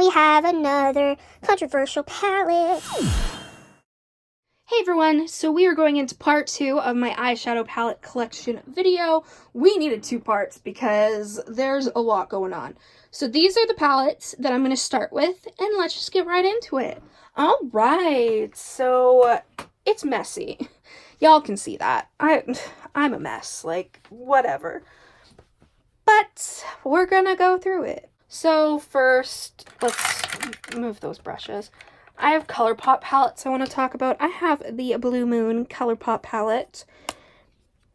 we have another controversial palette. Hey everyone, so we are going into part 2 of my eyeshadow palette collection video. We needed 2 parts because there's a lot going on. So these are the palettes that I'm going to start with, and let's just get right into it. Alright, so it's messy. Y'all can see that. I'm a mess, like, whatever. But we're gonna go through it. So first, let's move those brushes. I have ColourPop palettes I want to talk about. I have the Blue Moon ColourPop palette.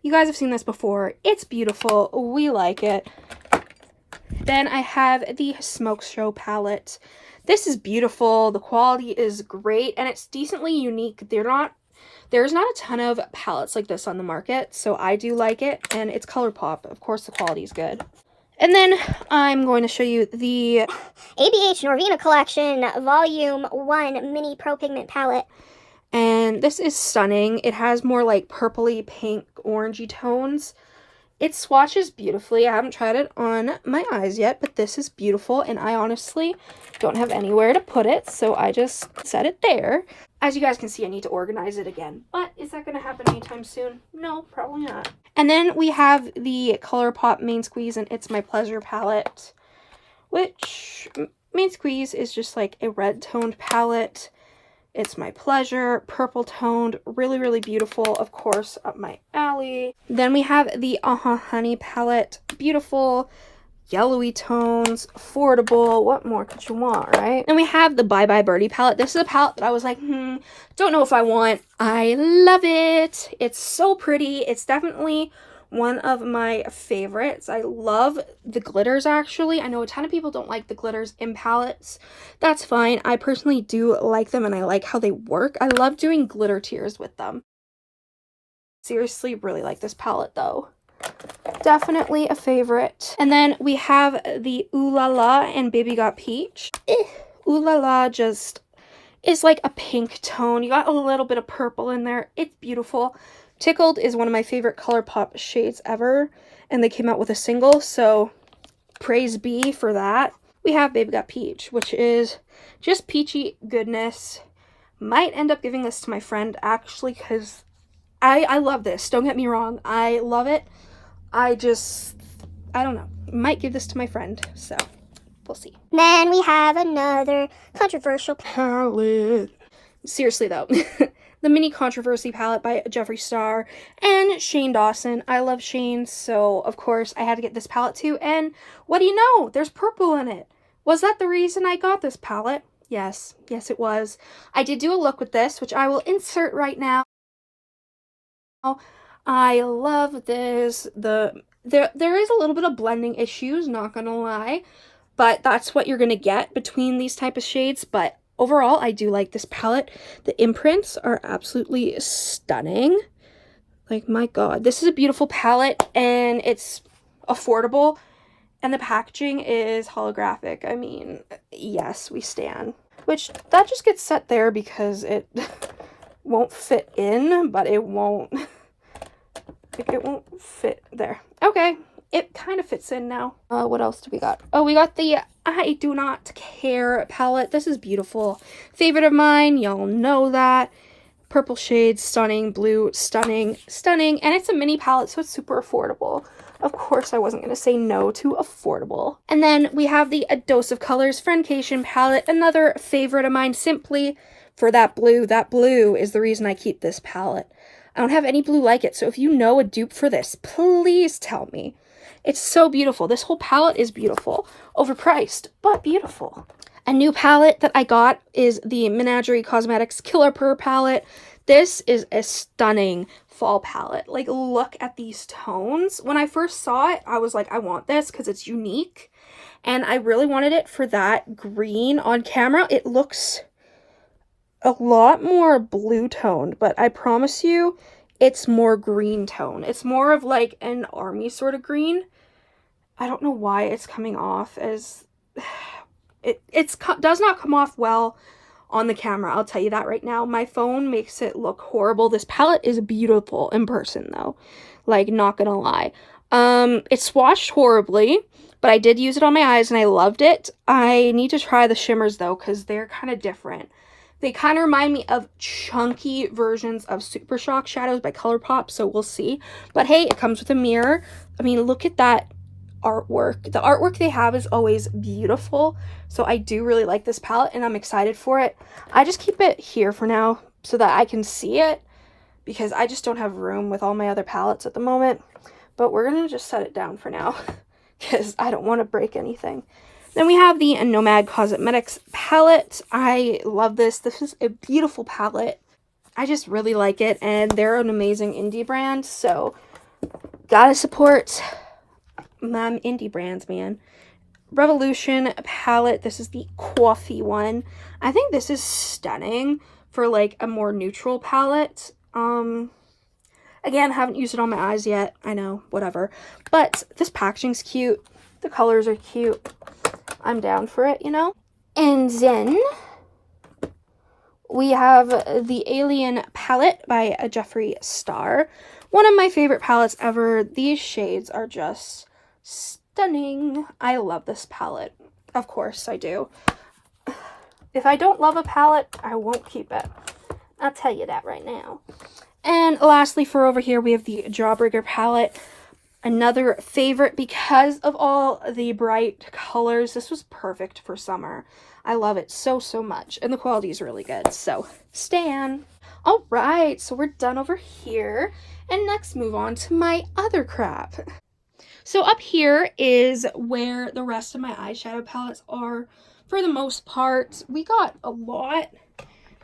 You guys have seen this before. It's beautiful. We like it. Then I have the Smoke Show palette. This is beautiful. The quality is great, and it's decently unique. There's not a ton of palettes like this on the market, so I do like it, and it's ColourPop. Of course, the quality is good. And then I'm going to show you the ABH Norvina Collection Volume 1 Mini Pro Pigment Palette. And this is stunning. It has more like purpley, pink, orangey tones. It swatches beautifully. I haven't tried it on my eyes yet, but this is beautiful, and I honestly don't have anywhere to put it, so I just set it there. As you guys can see, I need to organize it again, but is that going to happen anytime soon? No, probably not. And then we have the ColourPop Main Squeeze, and It's My Pleasure palette, which Main Squeeze is just like a red toned palette. It's My Pleasure, purple toned, really, really beautiful, of course, up my alley. Then we have the Honey palette, beautiful, yellowy tones, affordable, what more could you want, right? Then we have the Bye Bye Birdie palette. This is a palette that I was like, don't know if I want. I love it. It's so pretty. It's definitely one of my favorites. I love the glitters, actually. I know a ton of people don't like the glitters in palettes. That's fine. I personally do like them, and I like how they work. I love doing glitter tears with them. Seriously, really like this palette, though. Definitely a favorite. And then we have the Ooh La La and Baby Got Peach. Ooh La La just is like a pink tone. You got a little bit of purple in there. It's beautiful. Tickled is one of my favorite ColourPop shades ever, and they came out with a single, so praise be for that. We have Baby Got Peach, which is just peachy goodness. Might end up giving this to my friend, actually, because I love this. Don't get me wrong. I love it. I don't know. Might give this to my friend, so we'll see. Then we have another controversial Palette. Seriously, though. The Mini Controversy palette by Jeffree Star and Shane Dawson. I love Shane, so of course I had to get this palette too. And what do you know? There's purple in it. Was that the reason I got this palette? Yes. Yes, it was. I did do a look with this, which I will insert right now. I love this. There is a little bit of blending issues, not gonna lie, but that's what you're gonna get between these type of shades. But overall, I do like this palette. The imprints are absolutely stunning. Like, my god, this is a beautiful palette, and it's affordable, and the packaging is holographic. I mean, yes, we stan. Which, that just gets set there because it won't fit in, but it won't fit there. Okay, it kind of fits in now. What else do we got? Oh, we got the I Do Not Care palette. This is beautiful. Favorite of mine, y'all know that. Purple shades, stunning. Blue, stunning. Stunning. And it's a mini palette, so it's super affordable. Of course, I wasn't going to say no to affordable. And then we have the A Dose of Colors Friendcation palette. Another favorite of mine, simply for that blue. That blue is the reason I keep this palette. I don't have any blue like it, so if you know a dupe for this, please tell me. It's so beautiful. This whole palette is beautiful. Overpriced, but beautiful. A new palette that I got is the Menagerie Cosmetics Killer Purr palette. This is a stunning fall palette. Like, look at these tones. When I first saw it, I was like, I want this because it's unique. And I really wanted it for that green on camera. It looks a lot more blue toned, but I promise you it's more green tone. It's more of like an army sort of green. I don't know why it's coming off as it does not come off well on the camera, I'll tell you that right now. My phone makes it look horrible. This palette is beautiful in person though, like, not gonna lie. It swatched horribly, but I did use it on my eyes and I loved it. I need to try the shimmers though, because they're kind of different. They kind of remind me of chunky versions of Super Shock shadows by ColourPop, so we'll see. But hey, it comes with a mirror. I mean, look at that artwork. The artwork they have is always beautiful, so I do really like this palette and I'm excited for it. I just keep it here for now so that I can see it, because I just don't have room with all my other palettes at the moment. But we're gonna just set it down for now because I don't want to break anything. Then we have the Nomad Cosmetics palette. I love this. This is a beautiful palette. I just really like it, and they're an amazing indie brand, so gotta support my indie brands, man. Revolution palette. This is the coffee one. I think this is stunning for like a more neutral palette. Again, haven't used it on my eyes yet. I know, whatever. But this packaging's cute. The colors are cute. I'm down for it, you know? And then we have the Alien palette by Jeffree Star. One of my favorite palettes ever. These shades are just stunning. I love this palette. Of course I do. If I don't love a palette, I won't keep it. I'll tell you that right now. And lastly, for over here, we have the Jawbreaker palette. Another favorite because of all the bright colors. This was perfect for summer. I love it so, so much. And the quality is really good. So, stan. All right, so we're done over here. And next, move on to my other crap. So up here is where the rest of my eyeshadow palettes are. For the most part, we got a lot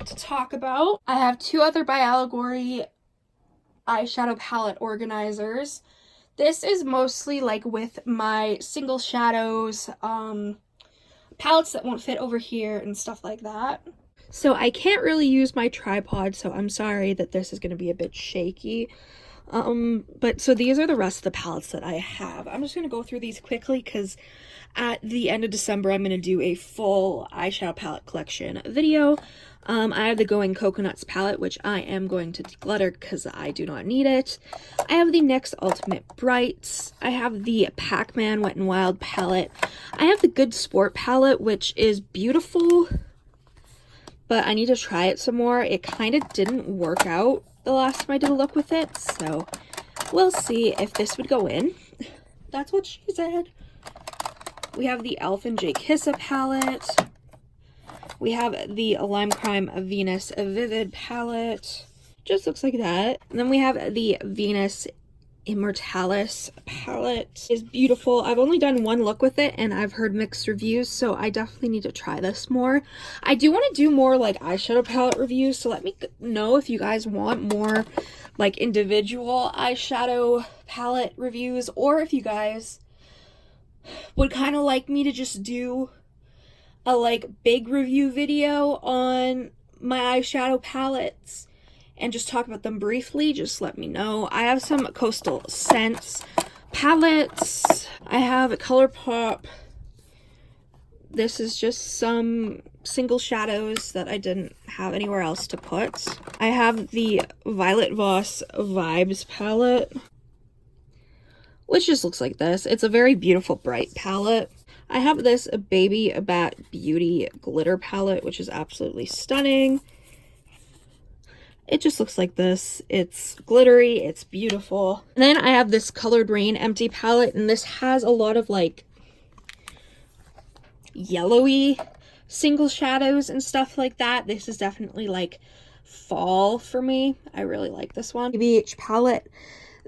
to talk about. I have two other by Allegory eyeshadow palette organizers. This is mostly like with my single shadows, palettes that won't fit over here and stuff like that. So I can't really use my tripod, so I'm sorry that this is going to be a bit shaky. But so these are the rest of the palettes that I have. I'm just going to go through these quickly because at the end of December, I'm going to do a full eyeshadow palette collection video. I have the Going Coconuts palette, which I am going to declutter because I do not need it. I have the NYX Ultimate Brights. I have the Pac-Man Wet n Wild palette. I have the Good Sport palette, which is beautiful, but I need to try it some more. It kind of didn't work out the last time I did a look with it, so we'll see if this would go in. That's what she said. We have the Elf and J. Kissa palette. We have the Lime Crime Venus Vivid palette. Just looks like that. And then we have the Venus Immortalis palette. It's beautiful. I've only done one look with it and I've heard mixed reviews, so I definitely need to try this more. I do want to do more like eyeshadow palette reviews, so let me know if you guys want more like individual eyeshadow palette reviews, or if you guys would kind of like me to just do a like big review video on my eyeshadow palettes and just talk about them briefly. Just let me know. I have some Coastal Scents palettes. I have a ColourPop. This is just some single shadows that I didn't have anywhere else to put. I have the Violet Voss Vibes palette, which just looks like this. It's a very beautiful bright palette. I have this Baby Bat Beauty glitter palette, which is absolutely stunning. It just looks like this. It's glittery, it's beautiful. And then I have this Colored Rain empty palette, and this has a lot of like yellowy single shadows and stuff like that. This is definitely like fall for me. I really like this one. BH palette.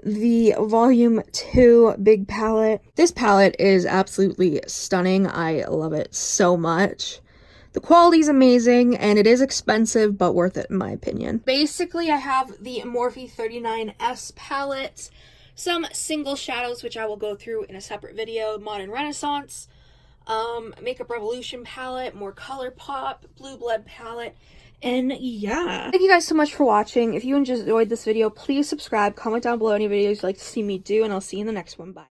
The Volume 2 big palette. This palette is absolutely stunning. I love it so much. The quality is amazing, and it is expensive, but worth it in my opinion. Basically, I have the Morphe 39S palette, some single shadows, which I will go through in a separate video, Modern Renaissance, Makeup Revolution palette, more ColourPop, Blue Blood palette, and yeah. Thank you guys so much for watching. If you enjoyed this video, please subscribe, comment down below any videos you'd like to see me do, and I'll see you in the next one. Bye.